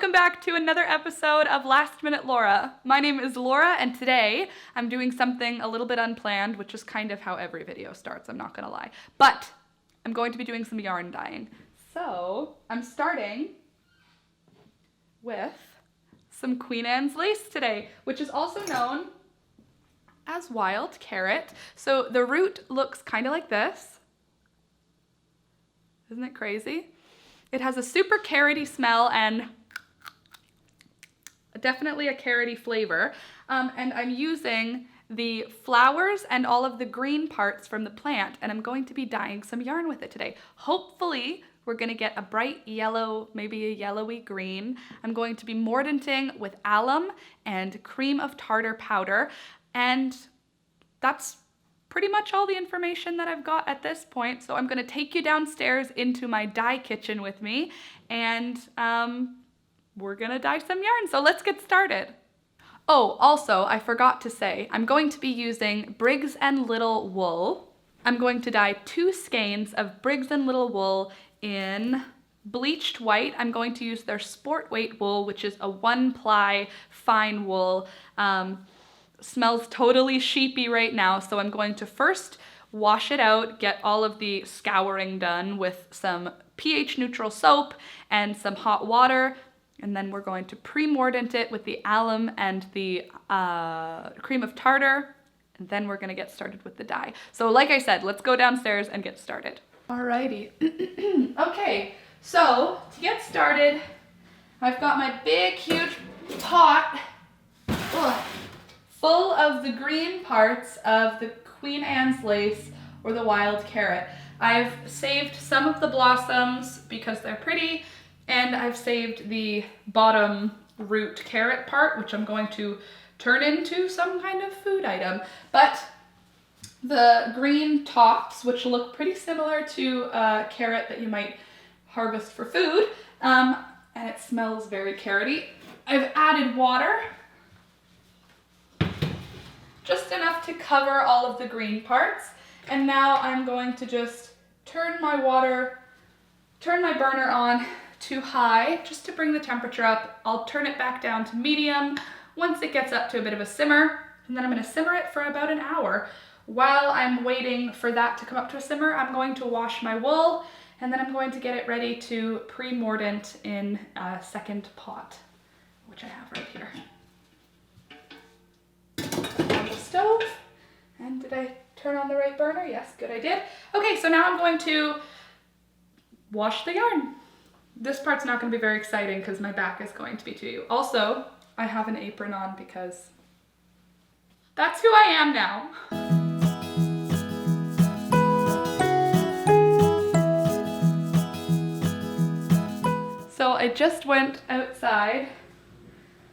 welcome back to another episode of Last Minute Laura. My name is Laura, and today I'm doing something a little bit unplanned, which is kind of how every video starts, I'm not gonna lie. But I'm going to be doing some yarn dyeing. So I'm starting with some Queen Anne's lace today, which is also known as wild carrot. So the root looks kind of like this. Isn't it crazy? It has a super carroty smell and definitely a carroty flavor. And I'm using the flowers and all of the green parts from the plant, and I'm going to be dyeing some yarn with it today. Hopefully, we're gonna get a bright yellow, maybe a yellowy green. I'm going to be mordanting with alum and cream of tartar powder, and that's pretty much all the information that I've got at this point. So I'm gonna take you downstairs into my dye kitchen with me, and we're gonna dye some yarn. So let's get started. Oh, also, I forgot to say, I'm going to be using Briggs & Little wool. I'm going to dye 2 skeins of Briggs & Little wool in bleached white. I'm going to use their sport weight wool, which is a 1-ply fine wool. Smells totally sheepy right now, so I'm going to first wash it out, get all of the scouring done with some pH neutral soap and some hot water, and then we're going to pre-mordant it with the alum and the cream of tartar, and then we're gonna get started with the dye. So like I said, let's go downstairs and get started. Alrighty. Okay, so to get started, I've got my big, huge pot full of the green parts of the Queen Anne's lace or the wild carrot. I've saved some of the blossoms because they're pretty, and I've saved the bottom root carrot part, which I'm going to turn into some kind of food item. But the green tops, which look pretty similar to a carrot that you might harvest for food, and it smells very carroty. I've added water, just enough to cover all of the green parts. And now I'm going to just turn my burner on to high, just to bring the temperature up. I'll turn it back down to medium once it gets up to a bit of a simmer, and then I'm gonna simmer it for about an hour. While I'm waiting for that to come up to a simmer, I'm going to wash my wool, and then I'm going to get it ready to pre-mordant in a second pot, which I have right here. On the stove, and did I turn on the right burner? Yes, good, I did. Okay, so now I'm going to wash the yarn. This part's not going to be very exciting because my back is going to be to you. Also, I have an apron on because that's who I am now. So I just went outside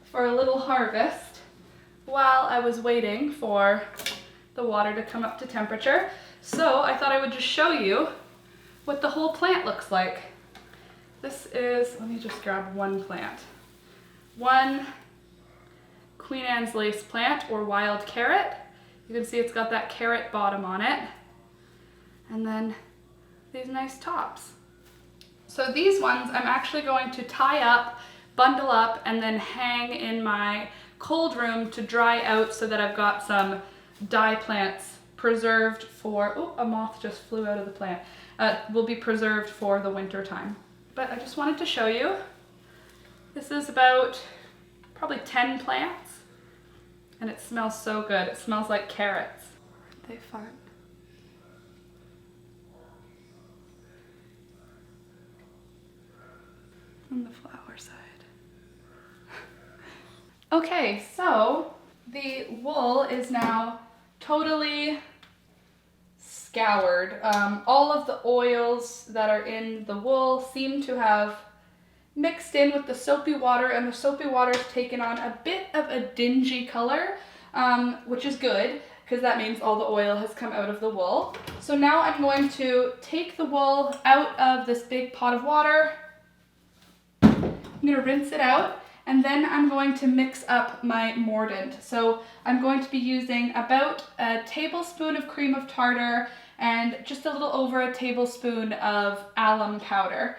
for a little harvest while I was waiting for the water to come up to temperature. So I thought I would just show you what the whole plant looks like. This is, let me just grab one plant. One Queen Anne's lace plant or wild carrot. You can see it's got that carrot bottom on it. And then these nice tops. So these ones I'm actually going to tie up, bundle up, and then hang in my cold room to dry out so that I've got some dye plants preserved for, oh, a moth just flew out of the plant, will be preserved for the winter time. But I just wanted to show you. This is about probably 10 plants, and it smells so good. It smells like carrots. Aren't they fun? On the flower side. Okay, so the wool is now totally scoured. All of the oils that are in the wool seem to have mixed in with the soapy water, and the soapy water has taken on a bit of a dingy color, which is good because that means all the oil has come out of the wool. So now I'm going to take the wool out of this big pot of water. I'm gonna rinse it out, and then I'm going to mix up my mordant. So I'm going to be using about a tablespoon of cream of tartar and just a little over a tablespoon of alum powder.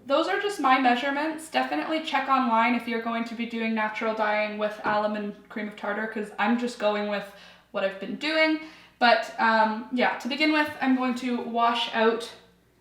those are just my measurements. Definitely check online if you're going to be doing natural dyeing with alum and cream of tartar, because I'm just going with what I've been doing. But yeah, to begin with, I'm going to wash out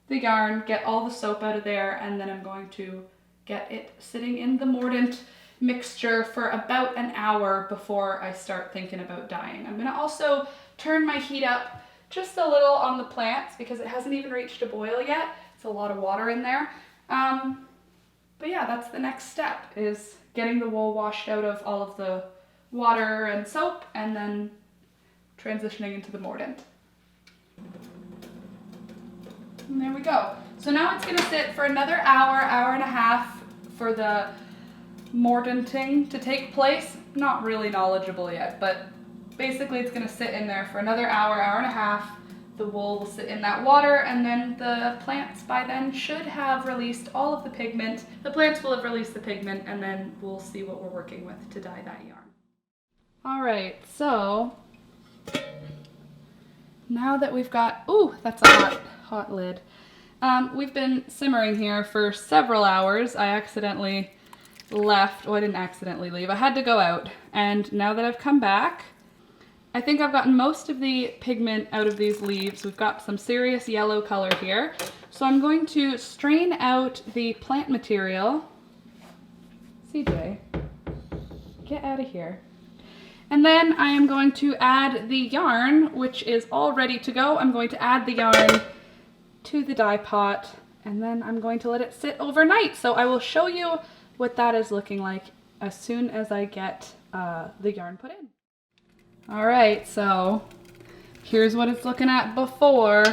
the yarn, get all the soap out of there, and then I'm going to get it sitting in the mordant mixture for about an hour before I start thinking about dyeing. I'm gonna also turn my heat up just a little on the plants because it hasn't even reached a boil yet. It's a lot of water in there. But yeah, that's the next step, is getting the wool washed out of all of the water and soap and then transitioning into the mordant. And there we go. So now it's gonna sit for another hour, hour and a half for the mordanting to take place. Not really knowledgeable yet, but basically it's gonna sit in there for another hour, hour and a half. The wool will sit in that water, and then the plants by then should have released all of the pigment. The plants will have released the pigment, and then we'll see what we're working with to dye that yarn. All right, so now that we've got, ooh, that's a hot lid. We've been simmering here for several hours. I accidentally left, oh, I didn't accidentally leave. I had to go out, and now that I've come back, I think I've gotten most of the pigment out of these leaves. We've got some serious yellow color here. So I'm going to strain out the plant material. CJ, get out of here. And then I am going to add the yarn, which is all ready to go. I'm going to add the yarn to the dye pot, and then I'm going to let it sit overnight. So I will show you what that is looking like as soon as I get the yarn put in. All right, so here's what it's looking at before.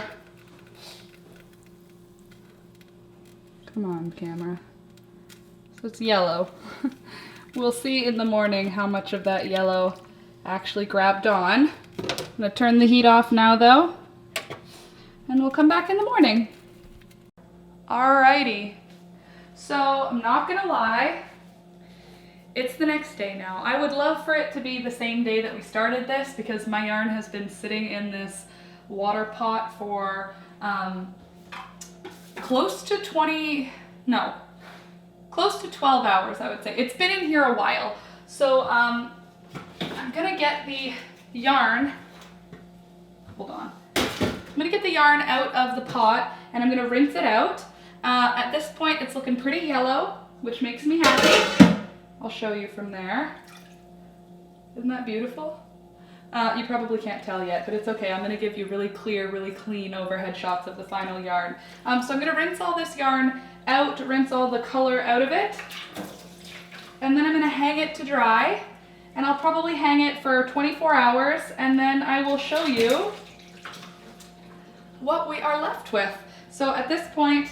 Come on, camera. So it's yellow. We'll see in the morning how much of that yellow actually grabbed on. I'm gonna turn the heat off now though, and we'll come back in the morning. Alrighty, so I'm not gonna lie, it's the next day now. I would love for it to be the same day that we started this, because my yarn has been sitting in this water pot for close to 12 hours, I would say. It's been in here a while. So I'm gonna get the yarn, hold on. I'm gonna get the yarn out of the pot and I'm gonna rinse it out. At this point, it's looking pretty yellow, which makes me happy. I'll show you from there. Isn't that beautiful? You probably can't tell yet, but it's okay. I'm gonna give you really clear, really clean overhead shots of the final yarn. So I'm gonna rinse all this yarn out, rinse all the color out of it, and then I'm gonna hang it to dry, and I'll probably hang it for 24 hours, and then I will show you what we are left with. So at this point,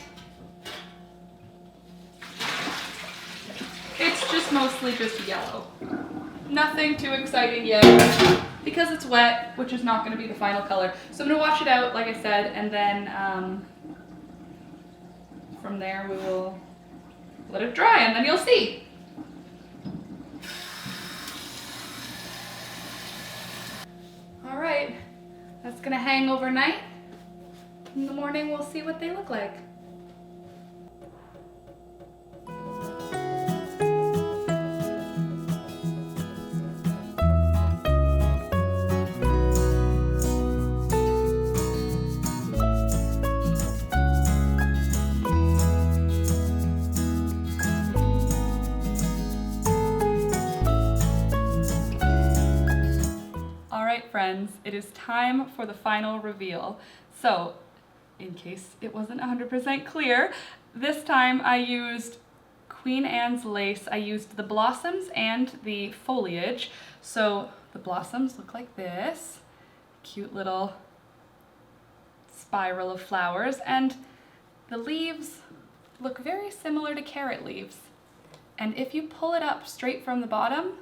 it's just mostly just yellow. Nothing too exciting yet, because it's wet, which is not going to be the final color. So I'm going to wash it out, like I said, and then from there we will let it dry, and then you'll see. All right, that's going to hang overnight. In the morning we'll see what they look like. Friends, it is time for the final reveal. So, in case it wasn't 100% clear, this time I used Queen Anne's lace. I used the blossoms and the foliage. So the blossoms look like this, cute little spiral of flowers, and the leaves look very similar to carrot leaves. And if you pull it up straight from the bottom,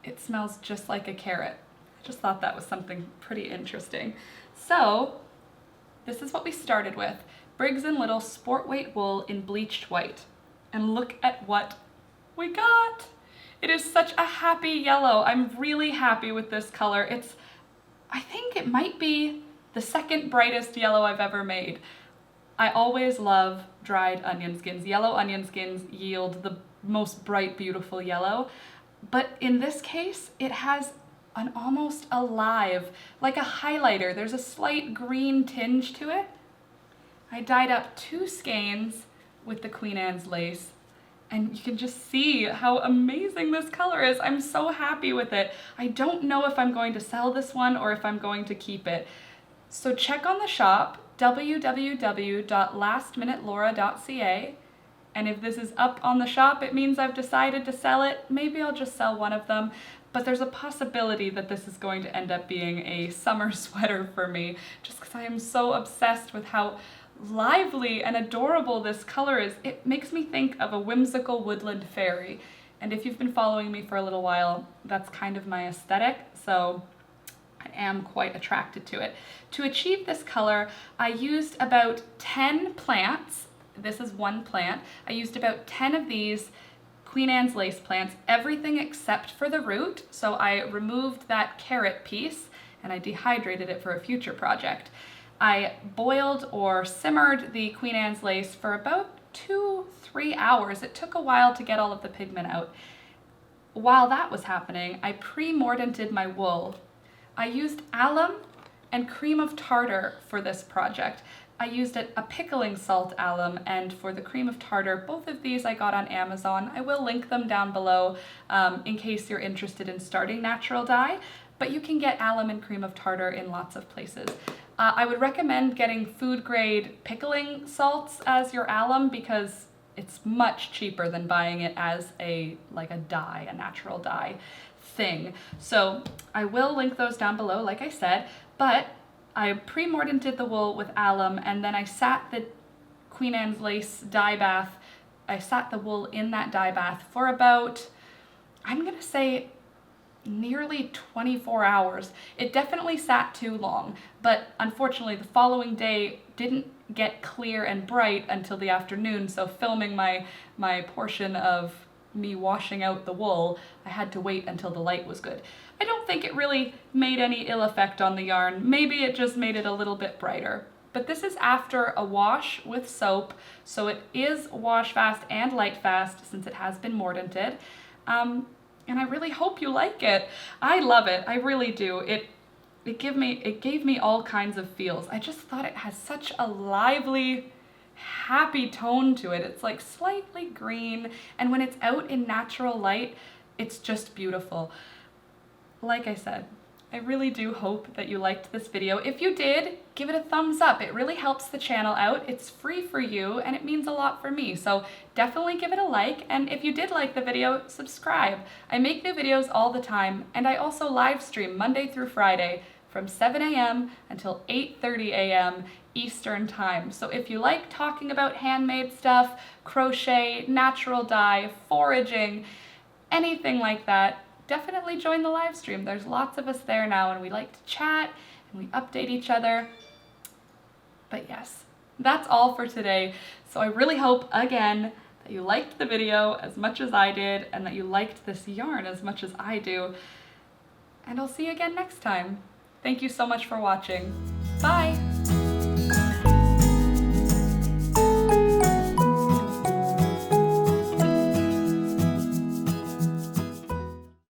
it smells just like a carrot. Just thought that was something pretty interesting. So this is what we started with. Briggs & Little sport weight wool in bleached white. And look at what we got. It is such a happy yellow. I'm really happy with this color. I think it might be the second brightest yellow I've ever made. I always love dried onion skins. Yellow onion skins yield the most bright, beautiful yellow. But in this case, it has an almost alive, like a highlighter. There's a slight green tinge to it. I dyed up 2 skeins with the Queen Anne's lace, and you can just see how amazing this color is. I'm so happy with it. I don't know if I'm going to sell this one or if I'm going to keep it. So check on the shop, www.lastminutelaura.ca. And if this is up on the shop, it means I've decided to sell it. Maybe I'll just sell one of them, but there's a possibility that this is going to end up being a summer sweater for me, just because I am so obsessed with how lively and adorable this color is. It makes me think of a whimsical woodland fairy. And if you've been following me for a little while, that's kind of my aesthetic, so I am quite attracted to it. To achieve this color, I used about 10 plants. This is one plant. I used about 10 of these Queen Anne's lace plants, everything except for the root. So I removed that carrot piece and I dehydrated it for a future project. I boiled or simmered the Queen Anne's lace for about 2-3 hours. It took a while to get all of the pigment out. While that was happening, I pre-mordanted my wool. I used alum and cream of tartar for this project. I used a pickling salt alum, and for the cream of tartar, both of these I got on Amazon. I will link them down below in case you're interested in starting natural dye, but you can get alum and cream of tartar in lots of places. I would recommend getting food grade pickling salts as your alum because it's much cheaper than buying it as a dye, a natural dye thing. So I will link those down below, like I said, but I pre-mordanted the wool with alum, and then I sat the Queen Anne's lace dye bath. I sat the wool in that dye bath for about, I'm gonna say, nearly 24 hours. It definitely sat too long, but unfortunately the following day didn't get clear and bright until the afternoon, so filming my portion of me washing out the wool, I had to wait until the light was good. I don't think it really made any ill effect on the yarn. Maybe it just made it a little bit brighter. But this is after a wash with soap, so it is wash fast and light fast since it has been mordanted. And I really hope you like it. I love it, I really do. It gave me all kinds of feels. I just thought it has such a lively, happy tone to it. It's like slightly green, and when it's out in natural light, it's just beautiful. Like I said, I really do hope that you liked this video. If you did, give it a thumbs up. It really helps the channel out. It's free for you and it means a lot for me. So definitely give it a like, and if you did like the video, subscribe. I make new videos all the time, and I also live stream Monday through Friday from 7 a.m. until 8:30 a.m. Eastern time. So if you like talking about handmade stuff, crochet, natural dye, foraging, anything like that, definitely join the live stream. There's lots of us there now, and we like to chat and we update each other. But yes, that's all for today. So I really hope, again, that you liked the video as much as I did, and that you liked this yarn as much as I do. And I'll see you again next time. Thank you so much for watching. Bye!